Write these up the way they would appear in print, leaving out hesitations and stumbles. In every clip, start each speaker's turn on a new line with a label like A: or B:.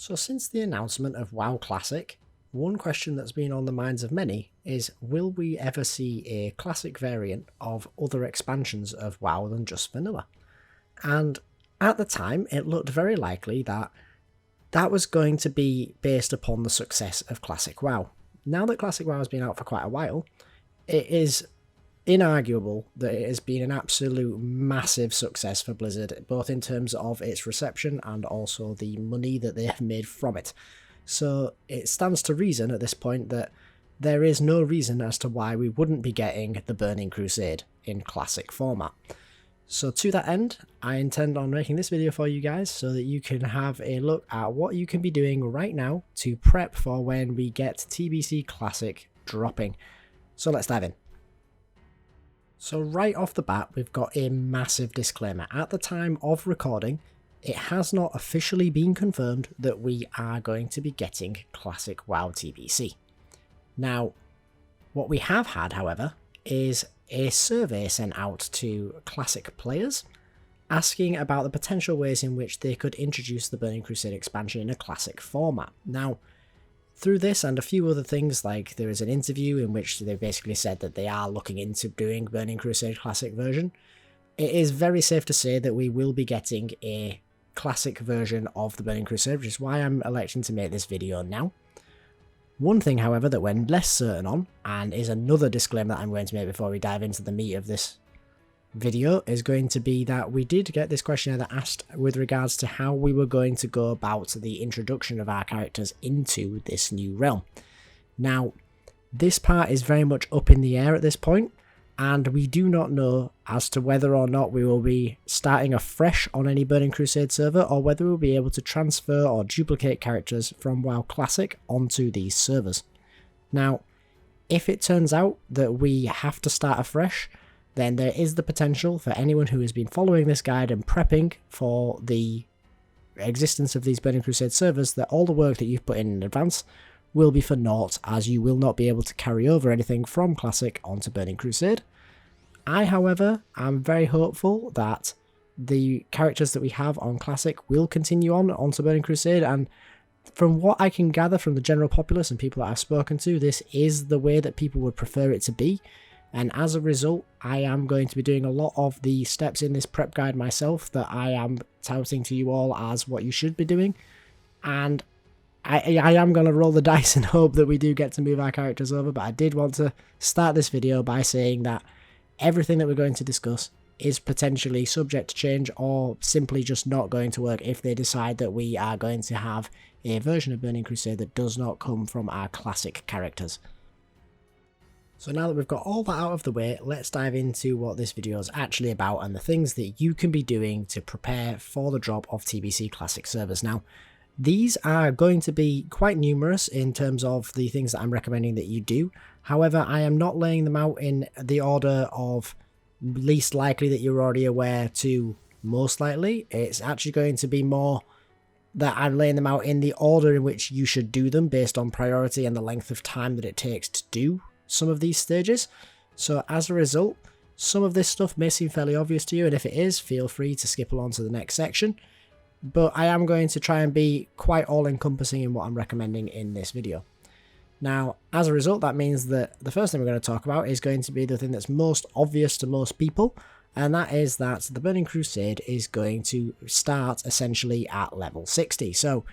A: So since the announcement of WoW Classic, one question that's been on the minds of many is, will we ever see a Classic variant of other expansions of WoW than just vanilla? And at the time, it looked very likely that that was going to be based upon the success of Classic WoW. Now that Classic WoW has been out for quite a while, it is inarguable that it has been an absolute massive success for Blizzard, both in terms of its reception and also the money that they have made from it. So it stands to reason at this point that there is no reason as to why we wouldn't be getting the Burning Crusade in Classic format. So to that end, I intend on making this video for you guys so that you can have a look at what you can be doing right now to prep for when we get TBC Classic dropping. So let's dive in. So right off the bat, we've got a massive disclaimer. At the time of recording, it has not officially been confirmed that we are going to be getting Classic WoW TBC. Now, what we have had, however, is a survey sent out to Classic players asking about the potential ways in which they could introduce the Burning Crusade expansion in a Classic format. Now, through this and a few other things, like there is an interview in which they basically said that they are looking into doing Burning Crusade Classic version, it is very safe to say that we will be getting a Classic version of the Burning Crusade, which is why I'm electing to make this video now. One thing, however, that we're less certain on, and is another disclaimer that I'm going to make before we dive into the meat of this video, is going to be that we did get this questionnaire that asked with regards to how we were going to go about the introduction of our characters into this new realm. Now, this part is very much up in the air at this point, and we do not know as to whether or not we will be starting afresh on any Burning Crusade server, or whether we'll be able to transfer or duplicate characters from WoW Classic onto these servers. Now, if it turns out that we have to start afresh, then there is the potential for anyone who has been following this guide and prepping for the existence of these Burning Crusade servers that all the work that you've put in advance will be for naught, as you will not be able to carry over anything from Classic onto Burning Crusade. I, however, am very hopeful that the characters that we have on Classic will continue on onto Burning Crusade, and from what I can gather from the general populace and people that I've spoken to, this is the way that people would prefer it to be. And as a result, I am going to be doing a lot of the steps in this prep guide myself that I am touting to you all as what you should be doing. And I am going to roll the dice and hope that we do get to move our characters over. But I did want to start this video by saying that everything that we're going to discuss is potentially subject to change, or simply just not going to work if they decide that we are going to have a version of Burning Crusade that does not come from our Classic characters. So now that we've got all that out of the way, let's dive into what this video is actually about and the things that you can be doing to prepare for the drop of TBC Classic servers. Now, these are going to be quite numerous in terms of the things that I'm recommending that you do. However, I am not laying them out in the order of least likely that you're already aware to most likely. It's actually going to be more that I'm laying them out in the order in which you should do them based on priority and the length of time that it takes to do some of these stages. So as a result, some of this stuff may seem fairly obvious to you, and if it is, feel free to skip along to the next section. But I am going to try and be quite all-encompassing in what I'm recommending in this video. Now, as a result, that means that the first thing we're going to talk about is going to be the thing that's most obvious to most people, and that is that the Burning Crusade is going to start essentially at level 60. So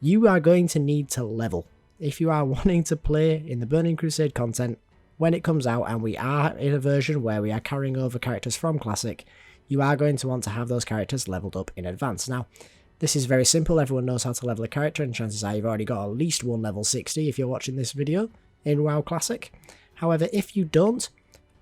A: you are going to need to level if you are wanting to play in the Burning Crusade content when it comes out, and we are in a version where we are carrying over characters from Classic. You are going to want to have those characters leveled up in advance. Now, this is very simple. Everyone knows how to level a character, and chances are you've already got at least one level 60 if you're watching this video in WoW Classic. However, if you don't,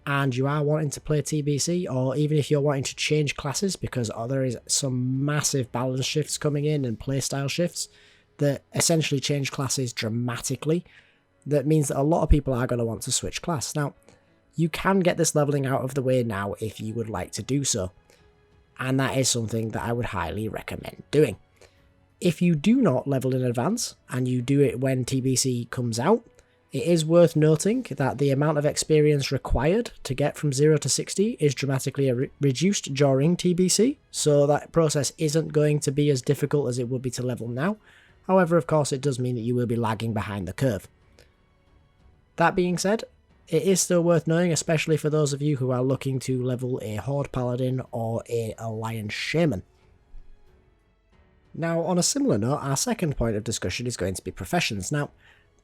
A: and you are wanting to play TBC, or even if you're wanting to change classes, because there is some massive balance shifts coming in and playstyle shifts that essentially change classes dramatically, that means that a lot of people are going to want to switch class. Now, you can get this leveling out of the way now if you would like to do so, and that is something that I would highly recommend doing. If you do not level in advance, and you do it when TBC comes out, it is worth noting that the amount of experience required to get from 0 to 60 is dramatically reduced during TBC, so that process isn't going to be as difficult as it would be to level now. However, of course, it does mean that you will be lagging behind the curve. That being said, it is still worth knowing, especially for those of you who are looking to level a Horde Paladin or a Alliance Shaman. Now, on a similar note, our second point of discussion is going to be professions. Now,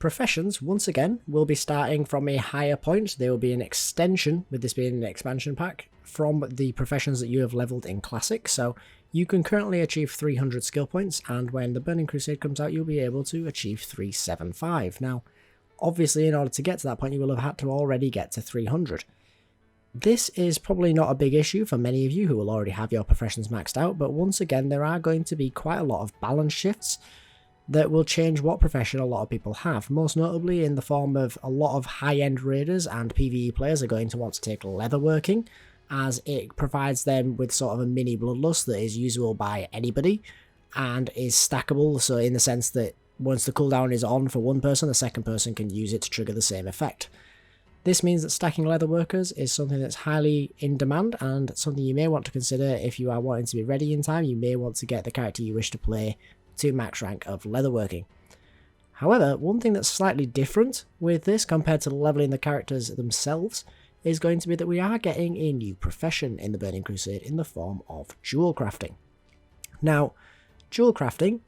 A: professions, once again, will be starting from a higher point. They will be an extension, with this being an expansion pack, from the professions that you have leveled in Classic. So you can currently achieve 300 skill points, and when the Burning Crusade comes out, you'll be able to achieve 375. Now, obviously, in order to get to that point, you will have had to already get to 300. This is probably not a big issue for many of you who will already have your professions maxed out, but once again, there are going to be quite a lot of balance shifts that will change what profession a lot of people have, most notably in the form of a lot of high-end raiders and PvE players are going to want to take leatherworking, as it provides them with sort of a mini bloodlust that is usable by anybody and is stackable, so in the sense that once the cooldown is on for one person, the second person can use it to trigger the same effect. This means that stacking leatherworkers is something that's highly in demand and something you may want to consider if you are wanting to be ready in time. You may want to get the character you wish to play to max rank of leatherworking. However, one thing that's slightly different with this compared to leveling the characters themselves is going to be that we are getting a new profession in the Burning Crusade in the form of jewel crafting. Now, jewel crafting,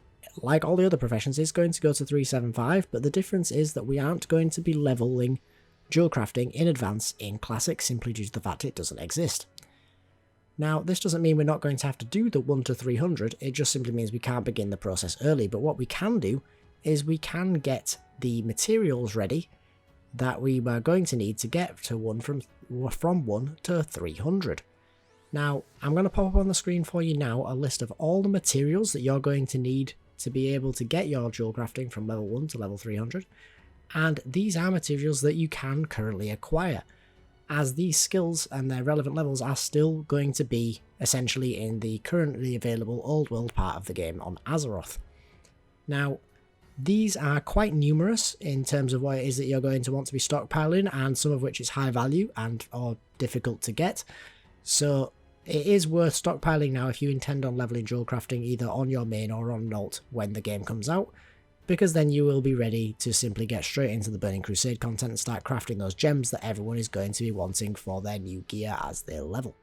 A: like all the other professions, is going to go to 375, but the difference is that we aren't going to be leveling jewel crafting in advance in Classic simply due to the fact it doesn't exist. Now, this doesn't mean we're not going to have to do the 1 to 300, it just simply means we can't begin the process early, but what we can do is we can get the materials ready that we are going to need to get to from 1 to 300. Now, I'm going to pop up on the screen for you now a list of all the materials that you're going to need to be able to get your jewel crafting from level 1 to level 300, and these are materials that you can currently acquire, as these skills and their relevant levels are still going to be essentially in the currently available old world part of the game on Azeroth. Now, these are quite numerous in terms of what it is that you're going to want to be stockpiling, and some of which is high value and or difficult to get, so it is worth stockpiling now if you intend on leveling jewel crafting either on your main or on Nalt when the game comes out, because then you will be ready to simply get straight into the Burning Crusade content and start crafting those gems that everyone is going to be wanting for their new gear as they level.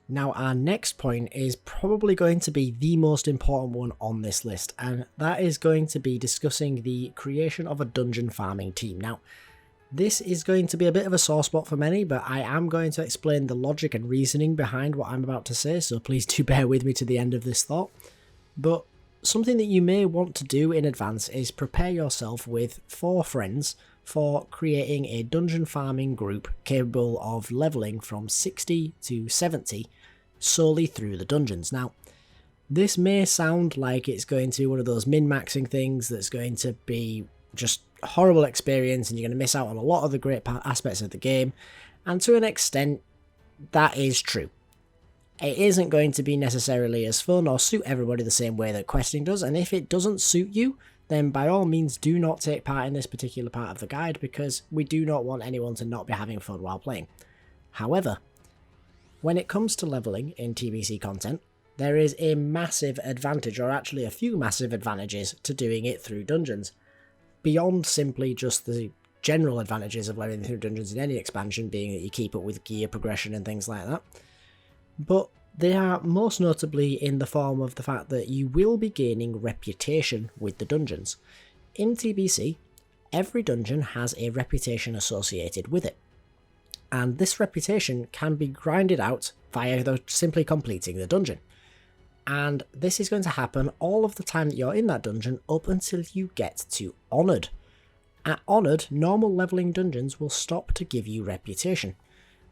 A: Now, our next point is probably going to be the most important one on this list, and that is going to be discussing the creation of a dungeon farming team. Now, this is going to be a bit of a sore spot for many, but I am going to explain the logic and reasoning behind what I'm about to say, so please do bear with me to the end of this thought. But something that you may want to do in advance is prepare yourself with 4 friends for creating a dungeon farming group capable of leveling from 60 to 70 solely through the dungeons. Now, this may sound like it's going to be one of those min-maxing things that's going to be just a horrible experience and you're going to miss out on a lot of the great aspects of the game, and to an extent that is true. It isn't going to be necessarily as fun or suit everybody the same way that questing does, and if it doesn't suit you, then by all means do not take part in this particular part of the guide, because we do not want anyone to not be having fun while playing. However, when it comes to leveling in TBC content, there is a massive advantage, or actually a few massive advantages, to doing it through dungeons, beyond simply just the general advantages of leveling through dungeons in any expansion, being that you keep up with gear progression and things like that. But they are most notably in the form of the fact that you will be gaining reputation with the dungeons. In TBC, every dungeon has a reputation associated with it, and this reputation can be grinded out via simply completing the dungeon. And this is going to happen all of the time that you're in that dungeon up until you get to Honoured. At Honoured, normal leveling dungeons will stop to give you reputation.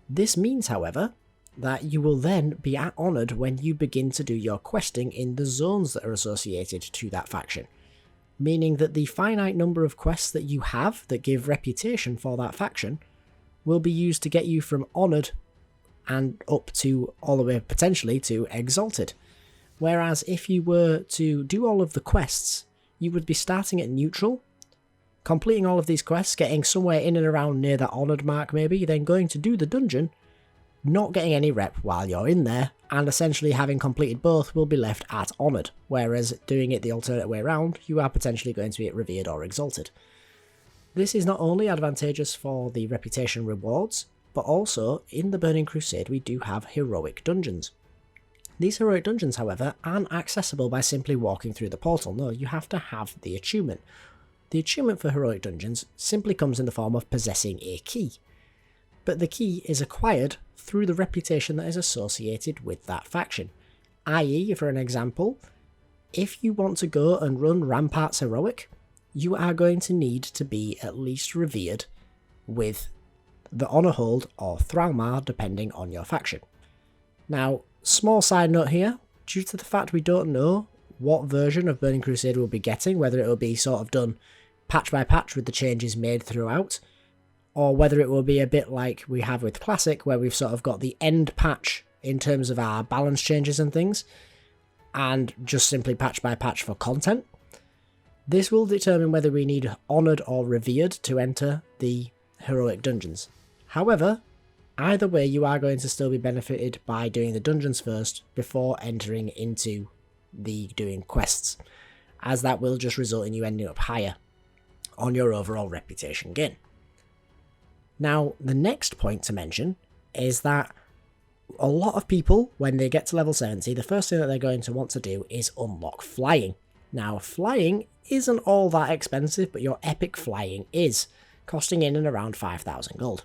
A: This means, however, that you will then be at Honoured when you begin to do your questing in the zones that are associated to that faction, meaning that the finite number of quests that you have that give reputation for that faction will be used to get you from Honoured and up to all the way potentially to Exalted. Whereas if you were to do all of the quests, you would be starting at Neutral, completing all of these quests, getting somewhere in and around near that Honoured mark maybe, then going to do the dungeon, not getting any rep while you're in there, and essentially having completed both will be left at honoured, whereas doing it the alternate way around, you are potentially going to be at revered or exalted. This is not only advantageous for the reputation rewards, but also in the Burning Crusade we do have heroic dungeons. These heroic dungeons, however, aren't accessible by simply walking through the portal. No, you have to have the achievement. The achievement for heroic dungeons simply comes in the form of possessing a key, but the key is acquired through the reputation that is associated with that faction. I.e., for an example, if you want to go and run Ramparts Heroic, you are going to need to be at least revered with the Honour Hold or Thralmar, depending on your faction. Now, small side note here, due to the fact we don't know what version of Burning Crusade we'll be getting, whether it will be sort of done patch by patch with the changes made throughout, or whether it will be a bit like we have with Classic, where we've sort of got the end patch in terms of our balance changes and things, and just simply patch by patch for content. This will determine whether we need Honoured or Revered to enter the heroic dungeons. However, either way you are going to still be benefited by doing the dungeons first before entering into the doing quests, as that will just result in you ending up higher on your overall reputation gain. Now, the next point to mention is that a lot of people, when they get to level 70, the first thing that they're going to want to do is unlock flying. Now, flying isn't all that expensive, but your epic flying is, costing in and around 5,000 gold.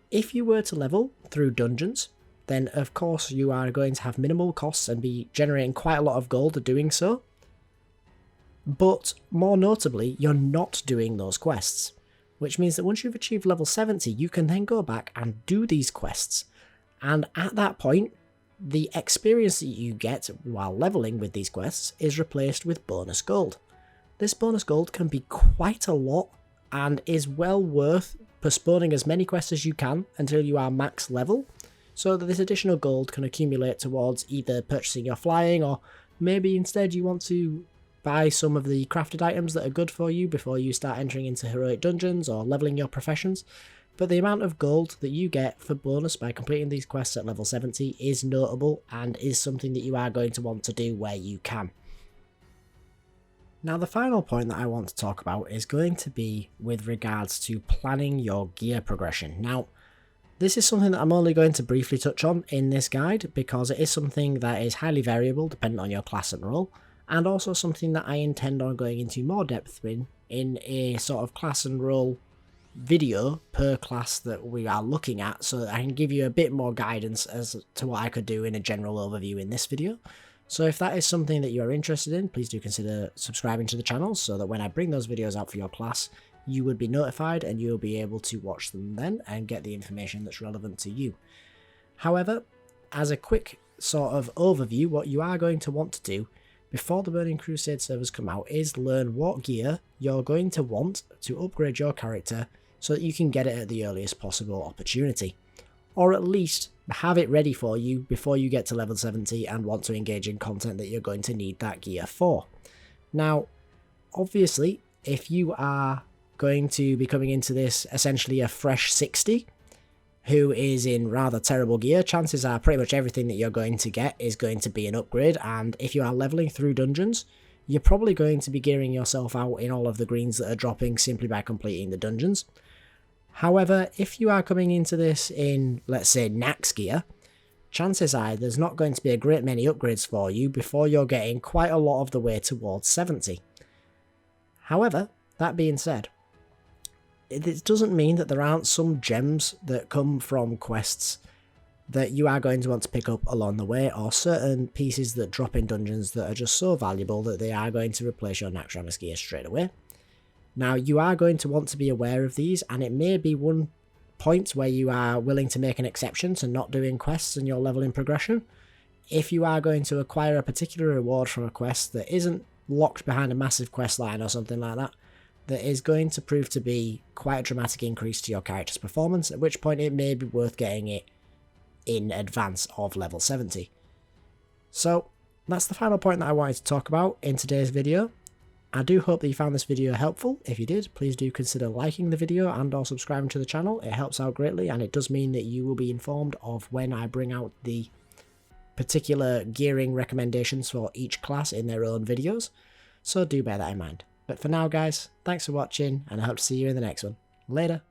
A: If you were to level through dungeons, then of course you are going to have minimal costs and be generating quite a lot of gold doing so. But more notably, you're not doing those quests, which means that once you've achieved level 70, you can then go back and do these quests. And at that point, the experience that you get while leveling with these quests is replaced with bonus gold. This bonus gold can be quite a lot and is well worth postponing as many quests as you can until you are max level, so that this additional gold can accumulate towards either purchasing your flying, or maybe instead you want to buy some of the crafted items that are good for you before you start entering into heroic dungeons or leveling your professions. But the amount of gold that you get for bonus by completing these quests at level 70 is notable and is something that you are going to want to do where you can. Now, the final point that I want to talk about is going to be with regards to planning your gear progression. Now, this is something that I'm only going to briefly touch on in this guide because it is something that is highly variable depending on your class and role, and also something that I intend on going into more depth in a sort of class and role video per class that we are looking at, so that I can give you a bit more guidance as to what I could do in a general overview in this video. So if that is something that you are interested in, please do consider subscribing to the channel so that when I bring those videos out for your class, you would be notified and you'll be able to watch them then and get the information that's relevant to you. However, as a quick sort of overview, what you are going to want to do before the Burning Crusade servers come out is learn what gear you're going to want to upgrade your character so that you can get it at the earliest possible opportunity. Or at least have it ready for you before you get to level 70 and want to engage in content that you're going to need that gear for. Now, obviously, if you are going to be coming into this essentially a fresh 60, who is in rather terrible gear, chances are pretty much everything that you're going to get is going to be an upgrade, and if you are leveling through dungeons, you're probably going to be gearing yourself out in all of the greens that are dropping simply by completing the dungeons. However, if you are coming into this in, let's say, Nax gear, chances are there's not going to be a great many upgrades for you before you're getting quite a lot of the way towards 70. However, that being said, it doesn't mean that there aren't some gems that come from quests that you are going to want to pick up along the way, or certain pieces that drop in dungeons that are just so valuable that they are going to replace your Naxxramas gear straight away. Now, you are going to want to be aware of these, and it may be one point where you are willing to make an exception to not doing quests in your leveling progression. If you are going to acquire a particular reward from a quest that isn't locked behind a massive quest line or something like that, that is going to prove to be quite a dramatic increase to your character's performance, at which point it may be worth getting it in advance of level 70. So, that's the final point that I wanted to talk about in today's video. I do hope that you found this video helpful. If you did, please do consider liking the video and or subscribing to the channel. It helps out greatly, and it does mean that you will be informed of when I bring out the particular gearing recommendations for each class in their own videos, so do bear that in mind. But for now guys, thanks for watching and I hope to see you in the next one. Later!